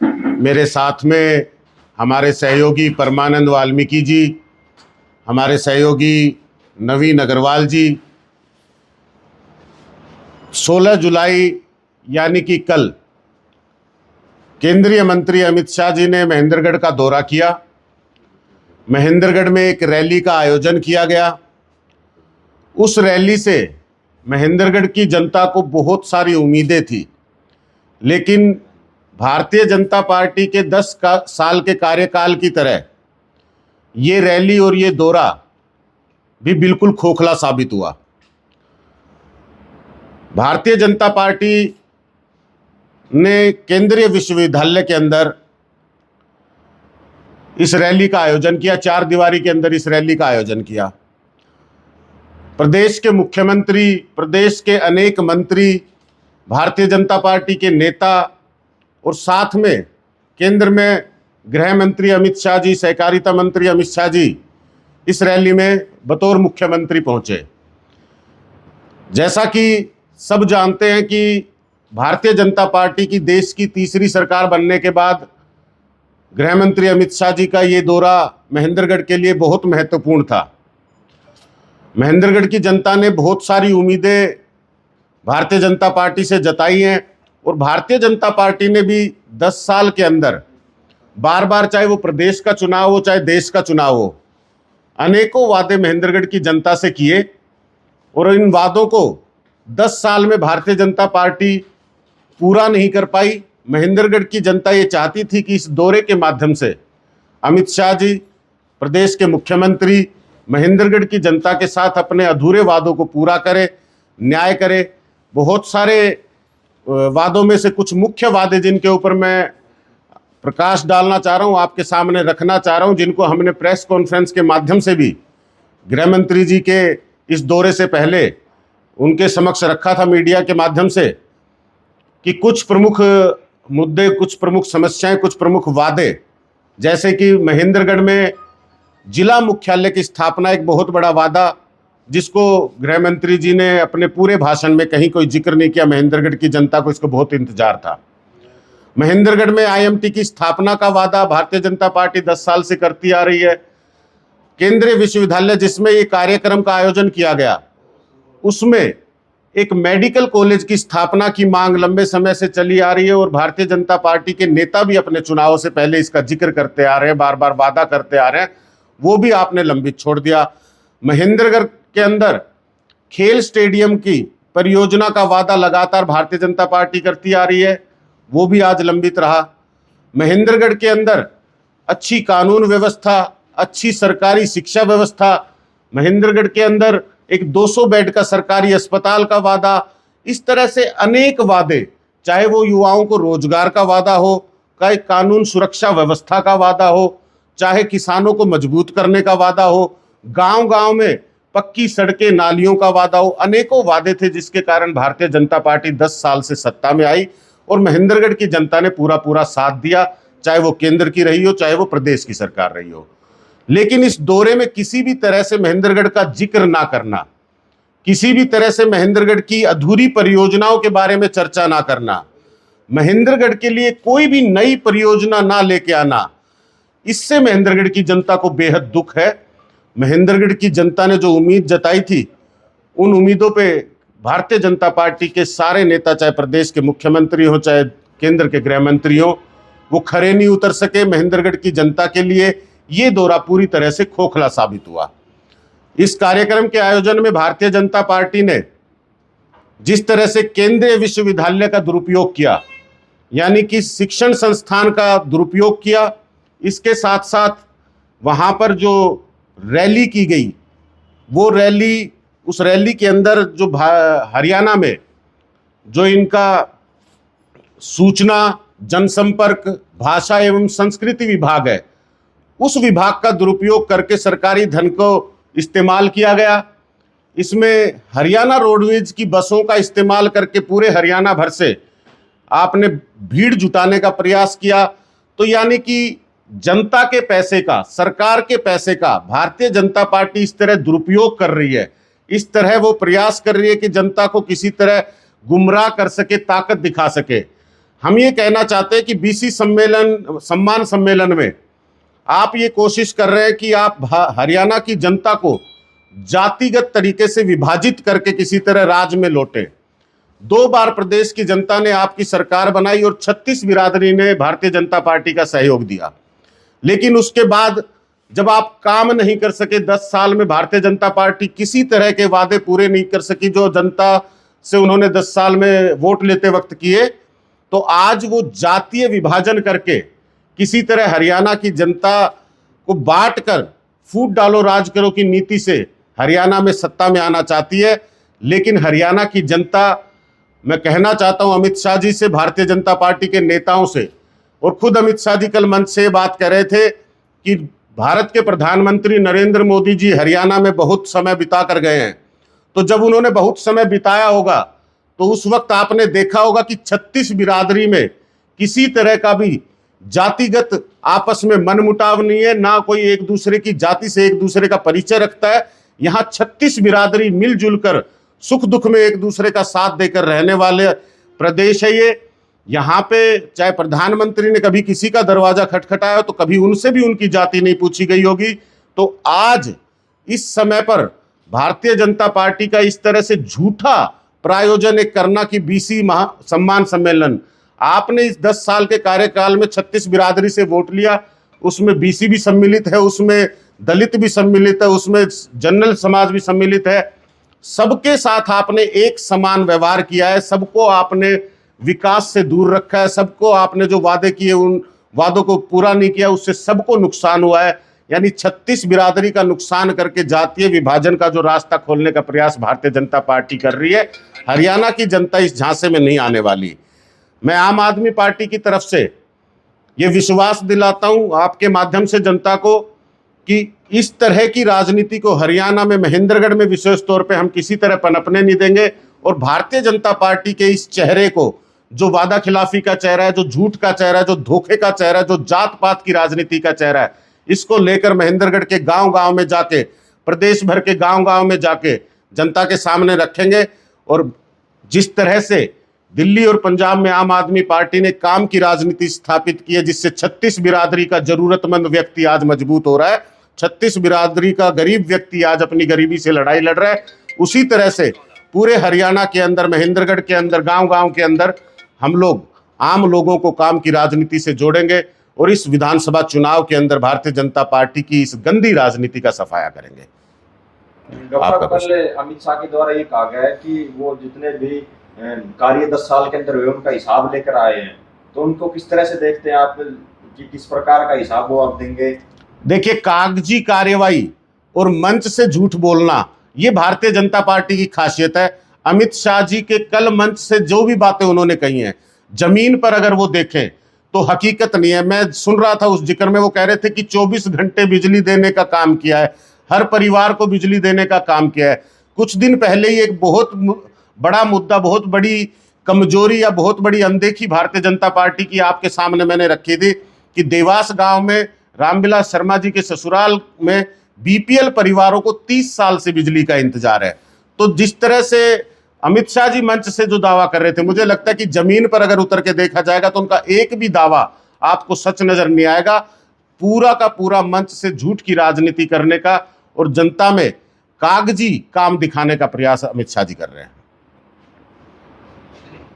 मेरे साथ में हमारे सहयोगी परमानंद वाल्मीकि जी, हमारे सहयोगी नवीन अग्रवाल जी। 16 जुलाई यानी कि कल केंद्रीय मंत्री अमित शाह जी ने महेंद्रगढ़ का दौरा किया। महेंद्रगढ़ में एक रैली का आयोजन किया गया। उस रैली से महेंद्रगढ़ की जनता को बहुत सारी उम्मीदें थी, लेकिन भारतीय जनता पार्टी के 10 साल के कार्यकाल की तरह ये रैली और ये दौरा भी बिल्कुल खोखला साबित हुआ। भारतीय जनता पार्टी ने केंद्रीय विश्वविद्यालय के अंदर इस रैली का आयोजन किया, 4 दीवारी के अंदर इस रैली का आयोजन किया। प्रदेश के मुख्यमंत्री, प्रदेश के अनेक मंत्री, भारतीय जनता पार्टी के नेता और साथ में केंद्र में गृह मंत्री अमित शाह जी, सहकारिता मंत्री अमित शाह जी इस रैली में बतौर मुख्यमंत्री पहुंचे। जैसा कि सब जानते हैं कि भारतीय जनता पार्टी की देश की तीसरी सरकार बनने के बाद गृह मंत्री अमित शाह जी का ये दौरा महेंद्रगढ़ के लिए बहुत महत्वपूर्ण था। महेंद्रगढ़ की जनता ने बहुत सारी उम्मीदें भारतीय जनता पार्टी से जताई हैं और भारतीय जनता पार्टी ने भी 10 साल के अंदर बार बार, चाहे वो प्रदेश का चुनाव हो चाहे देश का चुनाव हो, अनेकों वादे महेंद्रगढ़ की जनता से किए और इन वादों को 10 साल में भारतीय जनता पार्टी पूरा नहीं कर पाई। महेंद्रगढ़ की जनता ये चाहती थी कि इस दौरे के माध्यम से अमित शाह जी, प्रदेश के मुख्यमंत्री, महेंद्रगढ़ की जनता के साथ अपने अधूरे वादों को पूरा करे, न्याय करे। बहुत सारे वादों में से कुछ मुख्य वादे जिनके ऊपर मैं प्रकाश डालना चाह रहा हूं, आपके सामने रखना चाह रहा हूं, जिनको हमने प्रेस कॉन्फ्रेंस के माध्यम से भी गृह मंत्री जी के इस दौरे से पहले उनके समक्ष रखा था मीडिया के माध्यम से, कि कुछ प्रमुख मुद्दे, कुछ प्रमुख समस्याएं, कुछ प्रमुख वादे, जैसे कि महेंद्रगढ़ में जिला मुख्यालय की स्थापना, एक बहुत बड़ा वादा जिसको गृह मंत्री जी ने अपने पूरे भाषण में कहीं कोई जिक्र नहीं किया। महेंद्रगढ़ की जनता को इसको बहुत इंतजार था। महेंद्रगढ़ में आईएमटी की स्थापना का वादा भारतीय जनता पार्टी 10 साल से करती आ रही है। केंद्रीय विश्वविद्यालय जिसमें ये कार्यक्रम का आयोजन किया गया, उसमें एक मेडिकल कॉलेज की स्थापना की मांग लंबे समय से चली आ रही है और भारतीय जनता पार्टी के नेता भी अपने चुनाव से पहले इसका जिक्र करते आ रहे हैं, बार बार वादा करते आ रहे हैं, वो भी आपने लंबित छोड़ दिया। महेंद्रगढ़ के अंदर खेल स्टेडियम की परियोजना का वादा लगातार भारतीय जनता पार्टी करती आ रही है, वो भी आज लंबित रहा। महेंद्रगढ़ के अंदर अच्छी कानून व्यवस्था, अच्छी सरकारी शिक्षा व्यवस्था, महेंद्रगढ़ के अंदर एक 200 बेड का सरकारी अस्पताल का वादा, इस तरह से अनेक वादे, चाहे वो युवाओं को रोजगार का वादा हो, चाहे कानून सुरक्षा व्यवस्था का वादा हो, चाहे किसानों को मजबूत करने का वादा हो, गांव-गांव में पक्की सड़कें, नालियों का वादा हो, अनेकों वादे थे जिसके कारण भारतीय जनता पार्टी 10 साल से सत्ता में आई और महेंद्रगढ़ की जनता ने पूरा साथ दिया, चाहे वो केंद्र की रही हो, चाहे वो प्रदेश की सरकार रही हो। लेकिन इस दौरे में किसी भी तरह से महेंद्रगढ़ का जिक्र ना करना, किसी भी तरह से महेंद्रगढ़ की अधूरी परियोजनाओं के बारे में चर्चा ना करना, महेंद्रगढ़ के लिए कोई भी नई परियोजना ना लेके आना, इससे महेंद्रगढ़ की जनता को बेहद दुख है। महेंद्रगढ़ की जनता ने जो उम्मीद जताई थी, उन उम्मीदों पे भारतीय जनता पार्टी के सारे नेता, चाहे प्रदेश के मुख्यमंत्री हो चाहे केंद्र के गृह मंत्री हो, वो खरे नहीं उतर सके। महेंद्रगढ़ की जनता के लिए ये दौरा पूरी तरह से खोखला साबित हुआ। इस कार्यक्रम के आयोजन में भारतीय जनता पार्टी ने जिस तरह से केंद्रीय विश्वविद्यालय का दुरुपयोग किया, यानी कि शिक्षण संस्थान का दुरुपयोग किया, इसके साथ साथ वहां पर जो रैली की गई, वो रैली, उस रैली के अंदर जो हरियाणा में जो इनका सूचना, जनसंपर्क, भाषा एवं संस्कृति विभाग है, उस विभाग का दुरुपयोग करके सरकारी धन को इस्तेमाल किया गया। इसमें हरियाणा रोडवेज की बसों का इस्तेमाल करके पूरे हरियाणा भर से आपने भीड़ जुटाने का प्रयास किया। तो यानी कि जनता के पैसे का, सरकार के पैसे का भारतीय जनता पार्टी इस तरह दुरुपयोग कर रही है, इस तरह वो प्रयास कर रही है कि जनता को किसी तरह गुमराह कर सके, ताकत दिखा सके। हम ये कहना चाहते हैं कि बीसी सम्मान सम्मेलन में आप ये कोशिश कर रहे हैं कि आप हरियाणा की जनता को जातिगत तरीके से विभाजित करके किसी तरह राज में लौटे। 2 बार प्रदेश की जनता ने आपकी सरकार बनाई और 36 बिरादरी ने भारतीय जनता पार्टी का सहयोग दिया, लेकिन उसके बाद जब आप काम नहीं कर सके, 10 साल में भारतीय जनता पार्टी किसी तरह के वादे पूरे नहीं कर सकी जो जनता से उन्होंने 10 साल में वोट लेते वक्त किए, तो आज वो जातीय विभाजन करके किसी तरह हरियाणा की जनता को बांट कर फूट डालो राज करो की नीति से हरियाणा में सत्ता में आना चाहती है। लेकिन हरियाणा की जनता, मैं कहना चाहता हूं अमित शाह जी से, भारतीय जनता पार्टी के नेताओं से, और खुद अमित शाह जी कल मंच से बात कर रहे थे कि भारत के प्रधानमंत्री नरेंद्र मोदी जी हरियाणा में बहुत समय बिता कर गए हैं। तो जब उन्होंने बहुत समय बिताया होगा तो उस वक्त आपने देखा होगा कि 36 बिरादरी में किसी तरह का भी जातिगत आपस में मनमुटाव नहीं है, ना कोई एक दूसरे की जाति से एक दूसरे का परिचय रखता है। यहाँ 36 बिरादरी मिलजुल कर सुख दुख में एक दूसरे का साथ देकर रहने वाले प्रदेश है ये। यहाँ पे चाहे प्रधानमंत्री ने कभी किसी का दरवाजा खटखटाया तो कभी उनसे भी उनकी जाति नहीं पूछी गई होगी। तो आज इस समय पर भारतीय जनता पार्टी का इस तरह से झूठा प्रायोजन एक करना कि बीसी सम्मान सम्मेलन, आपने इस 10 साल के कार्यकाल में 36 बिरादरी से वोट लिया, उसमें बीसी भी सम्मिलित है, उसमें दलित भी सम्मिलित है, उसमें जनरल समाज भी सम्मिलित है। सबके साथ आपने एक समान व्यवहार किया है, सबको आपने विकास से दूर रखा है, सबको आपने जो वादे किए उन वादों को पूरा नहीं किया, उससे सबको नुकसान हुआ है। यानी 36 बिरादरी का नुकसान करके जातीय विभाजन का जो रास्ता खोलने का प्रयास भारतीय जनता पार्टी कर रही है, हरियाणा की जनता इस झांसे में नहीं आने वाली। मैं आम आदमी पार्टी की तरफ से ये विश्वास दिलाता हूं आपके माध्यम से जनता को कि इस तरह की राजनीति को हरियाणा में, महेंद्रगढ़ में विशेष तौर पे हम किसी तरह पनपने नहीं देंगे। और भारतीय जनता पार्टी के इस चेहरे को, जो वादा खिलाफी का चेहरा है, जो झूठ का चेहरा है, जो धोखे का चेहरा है, जो जात पात की राजनीति का चेहरा है, इसको लेकर महेंद्रगढ़ के गांव-गांव में जाके, प्रदेश भर के गांव-गांव में जाके जनता के सामने रखेंगे। और जिस तरह से दिल्ली और पंजाब में आम आदमी पार्टी ने काम की राजनीति स्थापित की है, जिससे 36 बिरादरी का जरूरतमंद व्यक्ति आज मजबूत हो रहा है, 36 बिरादरी का गरीब व्यक्ति आज अपनी गरीबी से लड़ाई लड़ रहा है, उसी तरह से पूरे हरियाणा के अंदर, महेंद्रगढ़ के अंदर, गांव-गांव के अंदर हम लोग आम लोगों को काम की राजनीति से जोड़ेंगे और इस विधानसभा चुनाव के अंदर भारतीय जनता पार्टी की इस गंदी राजनीति का सफाया करेंगे। कल अमित शाह के द्वारा ये कहा गया है कि वो जितने भी कार्य 10 साल के अंदर हुए उनका हिसाब लेकर आए हैं, तो उनको किस तरह से देखते हैं आप कि किस प्रकार का हिसाब वो आप देंगे? देखिए, कागजी कार्यवाही और मंच से झूठ बोलना ये भारतीय जनता पार्टी की खासियत है। अमित शाह जी के कल मंच से जो भी बातें उन्होंने कही हैं, जमीन पर अगर वो देखें तो हकीकत नहीं है। मैं सुन रहा था उस जिक्र में, वो कह रहे थे कि 24 घंटे बिजली देने का काम किया है, हर परिवार को बिजली देने का काम किया है। कुछ दिन पहले ही एक बहुत बड़ा मुद्दा, बहुत बड़ी कमजोरी या बहुत बड़ी अनदेखी भारतीय जनता पार्टी की आपके सामने मैंने रखी थी कि देवास गांव में रामविलास शर्मा जी के ससुराल में बीपीएल परिवारों को 30 साल से बिजली का इंतजार है। तो जिस तरह से अमित शाह जी मंच से जो दावा कर रहे थे, मुझे लगता है कि जमीन पर अगर उतर के देखा जाएगा तो उनका एक भी दावा आपको सच नजर नहीं आएगा। पूरा का पूरा मंच से झूठ की राजनीति करने का और जनता में कागजी काम दिखाने का प्रयास अमित शाह जी कर रहे हैं।